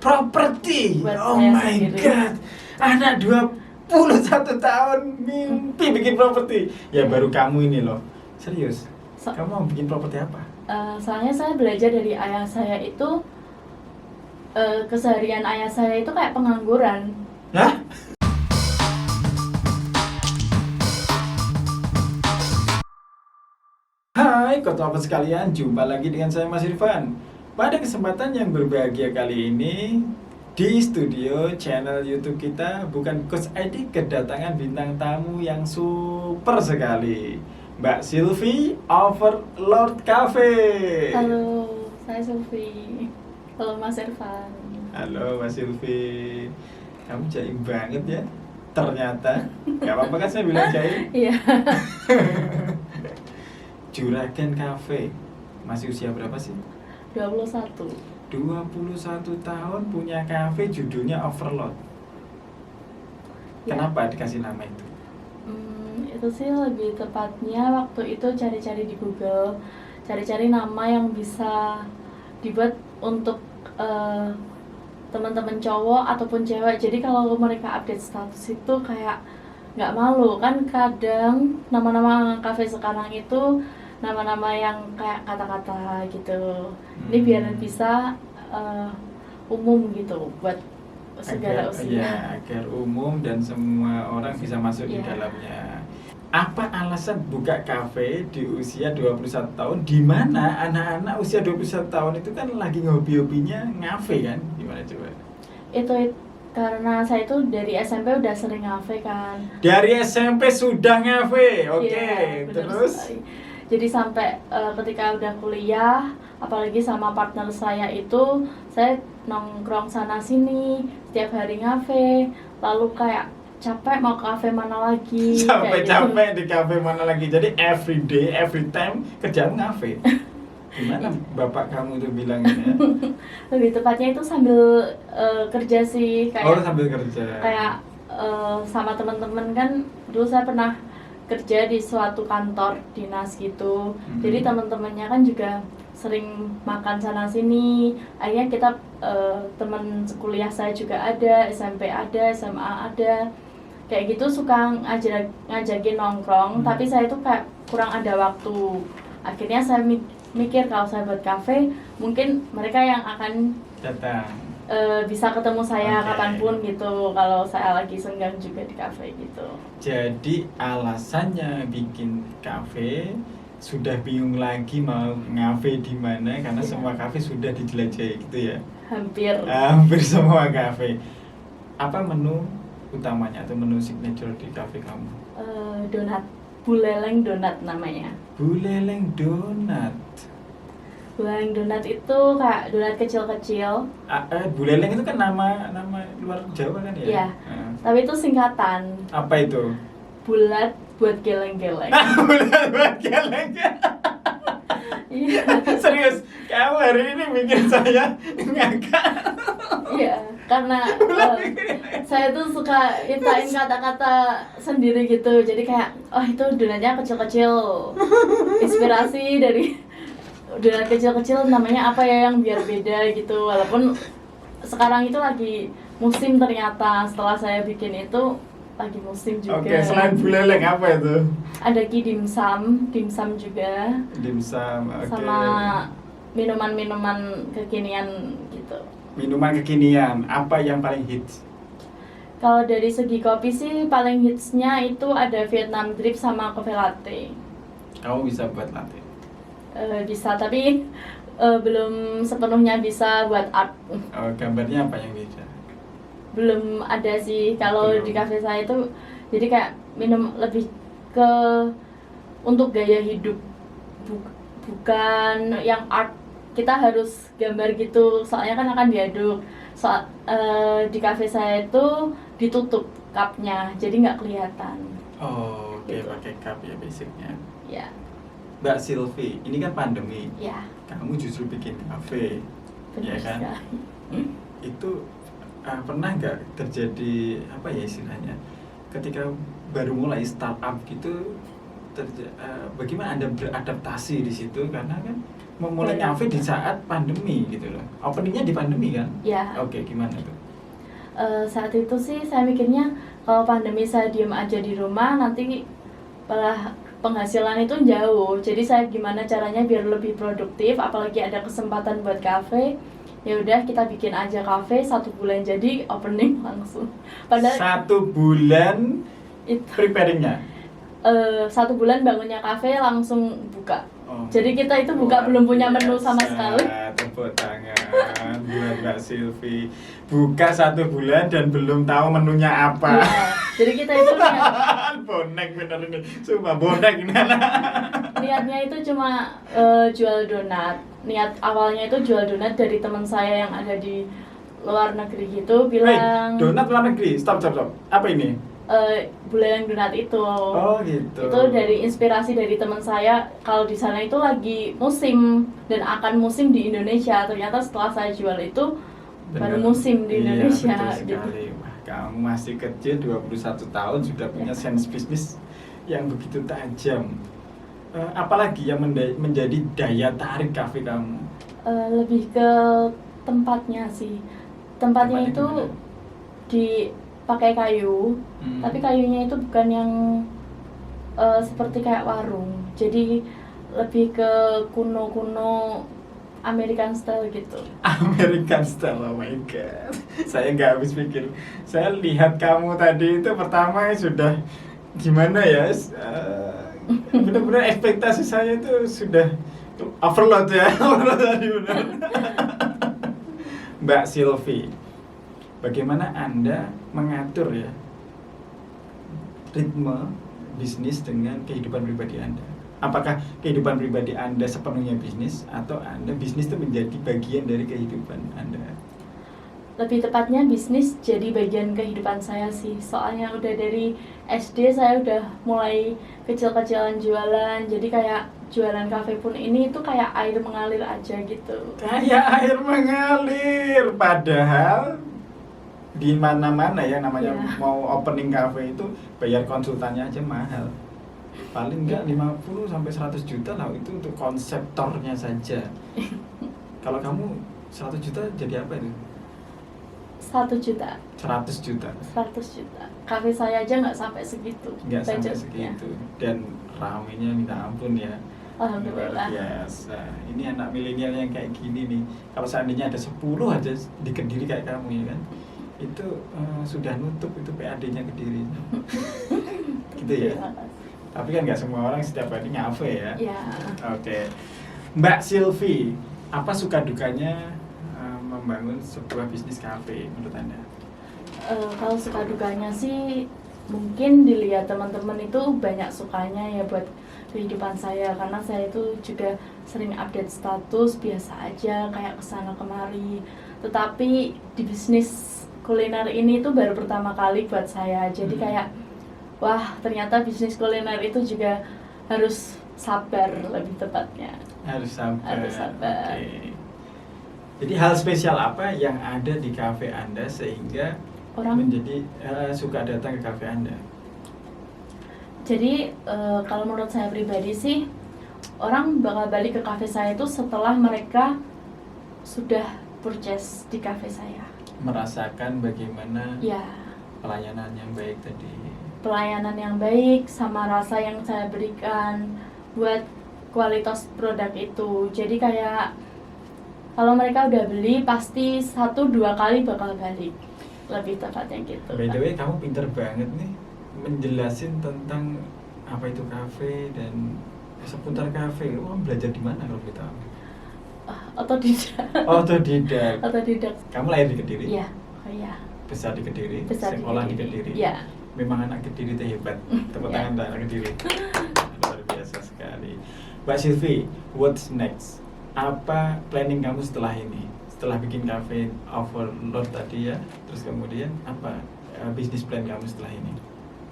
properti. Buat Oh saya my sendiri. god. Anak 21 tahun mimpi bikin properti. Ya baru kamu ini loh. Serius. Kamu mau bikin properti apa? Soalnya saya belajar dari ayah saya itu, keseharian ayah saya itu kayak pengangguran. Hah? Hai Kotoper sekalian, jumpa lagi dengan saya Mas Irfan. Pada kesempatan yang berbahagia kali ini, di studio channel YouTube kita Bukan Coach ID kedatangan bintang tamu yang super sekali, Mbak Sylvie Overlord Cafe. Halo, saya Sylvie. Halo Mas Irfan. Halo Mbak Sylvie. Kamu jaim banget ya. Ternyata. Gak apa-apa kan saya bilang jaim? Iya. Juragan Cafe. Masih usia berapa sih? 21. 21 tahun punya cafe judulnya Overlord. Ya. Kenapa dikasih nama itu? Itu sih lebih tepatnya waktu itu cari-cari di Google, cari-cari nama yang bisa dibuat untuk teman-teman cowok ataupun cewek. Jadi kalau mereka update status itu kayak nggak malu kan, kadang nama-nama kafe sekarang itu nama-nama yang kayak kata-kata gitu. Ini biar bisa umum gitu buat segala usia. Agar umum dan semua orang bisa masuk di Iya. dalamnya. Apa alasan buka kafe di usia 21 tahun, di mana anak-anak usia 21 tahun itu kan lagi hobi-hobinya ngafe kan? Gimana coba? Itu karena saya itu dari SMP udah sering ngafe kan. Dari SMP sudah ngafe, oke. Iya, bener Terus? sekali. Jadi sampai ketika udah kuliah, apalagi sama partner saya itu, saya nongkrong sana sini setiap hari ngafe, lalu kayak capek mau ke kafe mana lagi. kayak Capek-capek di kafe mana lagi? Jadi every day, every time kerjaan ngafe. Gimana bapak kamu tuh bilangnya? Lebih tepatnya itu sambil kerja sih, Oh, kayak sambil kerja. sama teman-teman kan. Dulu saya pernah kerja di suatu kantor dinas gitu. Jadi teman-temannya kan juga sering makan sana sini. Akhirnya kita teman kuliah saya juga ada, SMP ada, SMA ada. Kayak gitu suka ngajakin nongkrong, tapi saya tuh kayak kurang ada waktu. Akhirnya saya mikir kalau saya buat kafe, mungkin mereka yang akan Datang. bisa ketemu saya Oke. kapanpun gitu, kalau saya lagi senggang juga di kafe gitu. Jadi alasannya bikin kafe, sudah bingung lagi mau ngafe di mana karena Iya. semua kafe sudah dijelajahi gitu ya. Hampir Semua kafe. Apa menu utamanya atau menu signature di kafe kamu? donat, buleleng donat namanya. Buleleng donat. Buleleng donat itu kayak donat kecil-kecil, Buleleng itu kan nama luar Jawa kan ya? Iya. Ah. tapi itu singkatan. Apa itu? Bulat buat geleng-geleng. Bulat buat geleng. Iya. Serius, kamu hari ini bikin saya ngakak. Iya, karena saya tuh suka nyiptain kata-kata sendiri gitu. Jadi kayak, oh itu donatnya kecil-kecil. Inspirasi dari donat kecil-kecil namanya apa ya yang biar beda gitu. Walaupun sekarang itu lagi musim ternyata, setelah saya bikin itu lagi musim juga. Oke, selain buleleng apa itu? Ada dimsum juga, Dimsum, oke. sama minuman-minuman kekinian gitu. Minuman kekinian, apa yang paling hits? Kalau dari segi kopi sih paling hitsnya itu ada Vietnam Drip sama Coffee Latte. Kamu bisa buat latte? Bisa, tapi belum sepenuhnya bisa buat art. Oh, gambarnya apa yang beda? Belum ada sih kalau Belum. di cafe saya itu. Jadi kayak minum lebih ke untuk gaya hidup, bukan yang art. Kita harus gambar gitu, soalnya kan akan diaduk. Di cafe saya itu ditutup cupnya, jadi nggak kelihatan. Oh, oke, Gitu. pakai cup ya basicnya. Ya, Mbak Sylvie, ini kan pandemi. ya, Kamu justru bikin kafe, ya benar kan? sekali. Itu pernah nggak terjadi apa ya istilahnya? Ketika baru mulai startup gitu, bagaimana Anda beradaptasi di situ, karena kan memulai Baik. kafe di saat pandemi gitu loh. Openingnya di pandemi kan? Ya. Oke, gimana tuh? Saat itu sih saya mikirnya kalau pandemi saya diem aja di rumah nanti malah penghasilan itu jauh. Jadi saya gimana caranya biar lebih produktif, apalagi ada kesempatan buat kafe. Ya udah kita bikin aja kafe 1 bulan jadi opening langsung. Padahal 1 bulan itu preparingnya. 1 bulan bangunnya kafe langsung buka. Oh, Jadi kita itu buka luar belum punya menu sama biasa. sekali. Tepuk tangan buat Mbak Silvi. Buka 1 bulan dan belum tahu menunya apa. Iya. Jadi kita itu Bonek bener ini. Sumpah bonek ini. niatnya itu cuma jual donat. Niat awalnya itu jual donat dari teman saya yang ada di luar negeri gitu bilang Donat luar negeri. Stop. Apa ini? Buleleng donat itu. Oh, gitu. Itu dari inspirasi dari teman saya kalau di sana itu lagi musim dan akan musim di Indonesia. Ternyata setelah saya jual itu baru musim di Indonesia. Iya, betul sekali. Wah, kamu masih kecil 21 tahun sudah punya sense bisnis yang begitu tajam. Apalagi yang menjadi daya tarik kafe kamu? Lebih ke tempatnya sih. Tempatnya itu gimana? dipakai kayu, tapi kayunya itu bukan yang seperti kayak warung. Jadi lebih ke kuno-kuno American style gitu. American style, oh my god. Saya nggak habis pikir. Saya lihat kamu tadi itu pertama sudah gimana ya? Benar-benar ekspektasi saya itu sudah overload ya. Overload tadi benar. Mbak Silvi, bagaimana Anda mengatur ya ritme bisnis dengan kehidupan pribadi Anda? Apakah kehidupan pribadi Anda sepenuhnya bisnis atau Anda bisnis itu menjadi bagian dari kehidupan Anda? Lebih tepatnya bisnis jadi bagian kehidupan saya sih. Soalnya udah dari SD saya udah mulai kecil-kecilan jualan. Jadi kayak jualan kafe pun ini itu kayak air mengalir aja gitu. Kayak air mengalir, padahal di mana-mana ya namanya Ya. mau opening cafe itu bayar konsultannya aja mahal. Paling enggak 50 sampai 100 juta lah itu untuk konseptornya saja. Kalau kamu 100 juta jadi apa itu? 1 juta, 100 juta. 100 juta. Kafe saya aja nggak sampai segitu. Enggak sampai budgetnya. segitu. Dan ramenya minta ampun ya. Alhamdulillah. Luar biasa. Ini anak milenial yang kayak gini nih. Kalau seandainya ada 10 aja di Kediri kayak kamu ya kan, itu sudah nutup itu PAD-nya Kediri. Gitu ya. Terima kasih. Tapi kan nggak semua orang setiap hari ngafe ya. Ya. Oke. Mbak Silvi, apa suka dukanya membangun sebuah bisnis kafe menurut Anda? Kalau suka dukanya sih mungkin dilihat teman-teman itu banyak sukanya ya buat kehidupan saya, karena saya itu juga sering update status biasa aja kayak kesana kemari. Tetapi di bisnis kuliner ini tuh baru pertama kali buat saya, jadi kayak wah ternyata bisnis kuliner itu juga harus sabar, lebih tepatnya. Harus sabar. Harus sabar. Oke. Jadi hal spesial apa yang ada di kafe Anda sehingga Orang menjadi suka datang ke kafe Anda? Jadi kalau menurut saya pribadi sih orang bakal balik ke kafe saya itu setelah mereka sudah purchase di kafe saya. Merasakan bagaimana Ya, pelayanan yang baik tadi. pelayanan yang baik sama rasa yang saya berikan buat kualitas produk itu. Jadi kayak kalau mereka udah beli pasti 1-2 kali bakal balik. Lebih tepatnya gitu. By the way, kamu pinter banget nih menjelasin tentang apa itu kafe dan seputar kafe. Kamu belajar di mana kalau kita tahu? Otodidak. Otodidak. Otodidak. Kamu lahir di Kediri? Iya. Oh iya. Besar di Kediri? Besar Sekolah di Kediri? Iya. Memang anak Kediri itu hebat. Tepuk Ya. tangan untuk anak Kediri. Luar biasa sekali. Mbak Silvi, what's next? Apa planning kamu setelah ini? Setelah bikin cafe overload tadi ya, terus kemudian apa bisnis plan kamu setelah ini?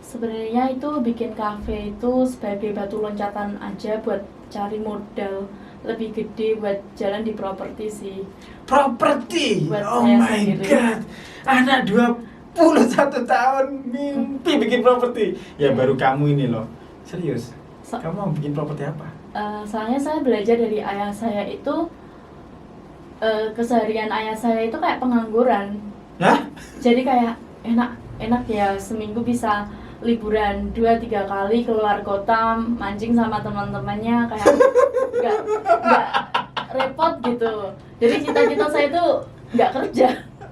Sebenarnya itu bikin kafe itu sebagai batu loncatan aja buat cari modal lebih gede buat jalan di properti sih. Properti? Buat Oh saya my sendiri. god, anak 21 tahun mimpi bikin properti. Ya baru kamu ini loh, serius. Kamu mau bikin properti apa? Soalnya saya belajar dari ayah saya itu, keseharian ayah saya itu kayak pengangguran. Hah? Jadi kayak enak ya, seminggu bisa liburan 2-3 kali keluar kota mancing sama teman-temannya, kayak nggak repot gitu. Jadi cita-cita saya itu nggak kerja.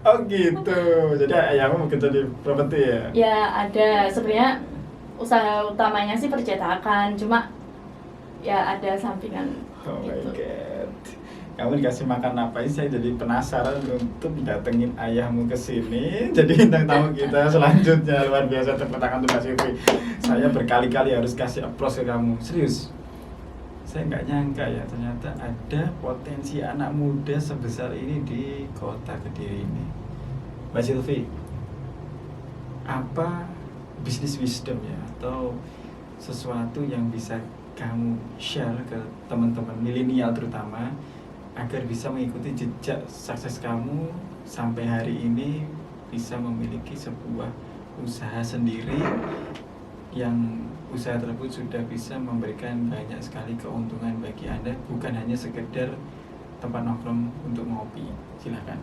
Oh gitu. Jadi ayahmu mau kerja di properti ya? Ya ada, sebenarnya usaha utamanya sih percetakan, cuma ya ada sampingan Oh my gitu. god. Kamu dikasih makan apa sih? Saya jadi penasaran untuk datengin ayahmu ke sini. Jadi bintang tamu kita selanjutnya luar biasa, tepuk tangan untuk Mbak Silvi. Saya berkali-kali harus kasih applause ke kamu. Serius. Saya nggak nyangka ya, ternyata ada potensi anak muda sebesar ini di kota Kediri ini. Mbak Silvi, apa bisnis wisdom ya, atau sesuatu yang bisa kamu share ke teman-teman milenial terutama, agar bisa mengikuti jejak sukses kamu sampai hari ini, bisa memiliki sebuah usaha sendiri yang usaha tersebut sudah bisa memberikan banyak sekali keuntungan bagi Anda, bukan hanya sekedar tempat nongkrong untuk ngopi. Silahkan.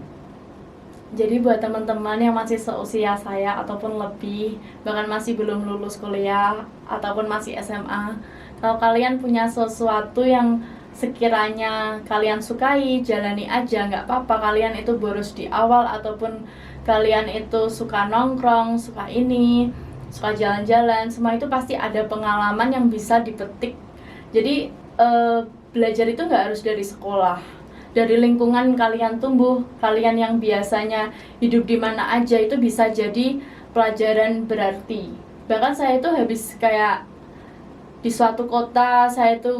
Jadi buat teman-teman yang masih seusia saya ataupun lebih, bahkan masih belum lulus kuliah ataupun masih SMA, kalau kalian punya sesuatu yang sekiranya kalian sukai, jalani aja, nggak apa-apa kalian itu boros di awal, ataupun kalian itu suka nongkrong, suka ini, suka jalan-jalan, semua itu pasti ada pengalaman yang bisa dipetik. Jadi belajar itu nggak harus dari sekolah, dari lingkungan kalian tumbuh, kalian yang biasanya hidup di mana aja itu bisa jadi pelajaran berarti. Bahkan saya itu habis kayak di suatu kota, saya itu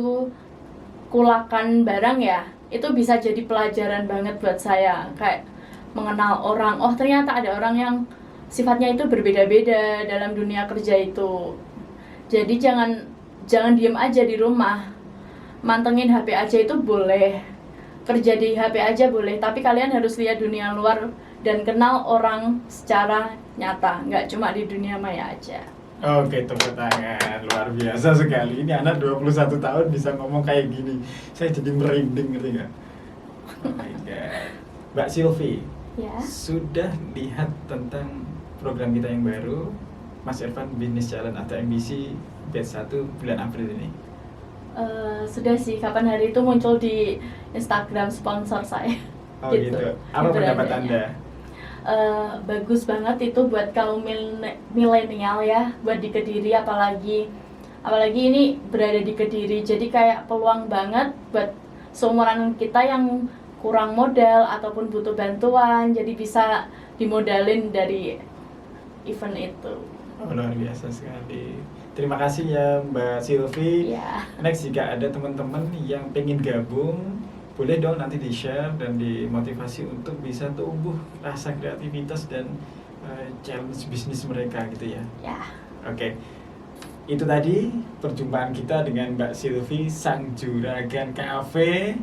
kulakan barang ya, itu bisa jadi pelajaran banget buat saya, kayak mengenal orang. Oh ternyata ada orang yang sifatnya itu berbeda-beda dalam dunia kerja itu. Jadi jangan diem aja di rumah, mantengin HP aja itu boleh, kerja di HP aja boleh, tapi kalian harus lihat dunia luar dan kenal orang secara nyata, nggak cuma di dunia maya aja. Oke, tepuk tangan. Luar biasa sekali. Ini anak 21 tahun bisa ngomong kayak gini. Saya jadi merinding, ngerti nggak? Oh my god. Mbak Silvi, Ya. sudah lihat tentang program kita yang baru, Mas Irfan Business Challenge atau MBC batch 1 bulan April ini? Sudah sih, kapan hari itu muncul di Instagram sponsor saya. Oh gitu. Apa pendapat Anda? Bagus banget itu buat kaum milenial ya, buat di Kediri, apalagi ini berada di Kediri, jadi kayak peluang banget buat seumuran kita yang kurang modal ataupun butuh bantuan, jadi bisa dimodalin dari event itu. Oh, luar biasa sekali. Terima kasih ya Mbak Silvi. Ya. Next, jika ada teman-teman yang pengen gabung, boleh dong nanti di-share dan dimotivasi untuk bisa tumbuh rasa kreativitas dan challenge bisnis mereka gitu ya. Ya. Oke. Itu tadi perjumpaan kita dengan Mbak Silvi, sang juragan kafe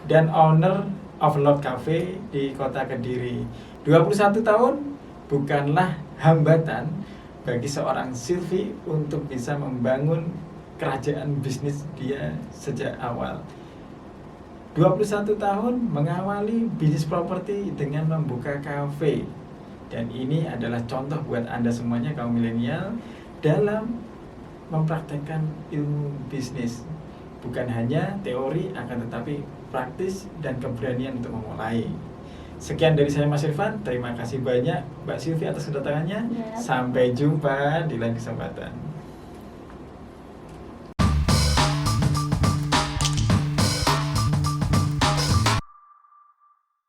dan owner of Love Cafe di Kota Kediri. 21 tahun bukanlah hambatan bagi seorang Silvi untuk bisa membangun kerajaan bisnis dia sejak awal. 21 tahun mengawali bisnis properti dengan membuka kafe. Dan ini adalah contoh buat Anda semuanya kaum milenial dalam mempraktekkan ilmu bisnis. Bukan hanya teori, akan tetapi praktis dan keberanian untuk memulai. Sekian dari saya Mas Irfan, terima kasih banyak Mbak Silvi atas kedatangannya. Ya. Sampai jumpa di lain kesempatan.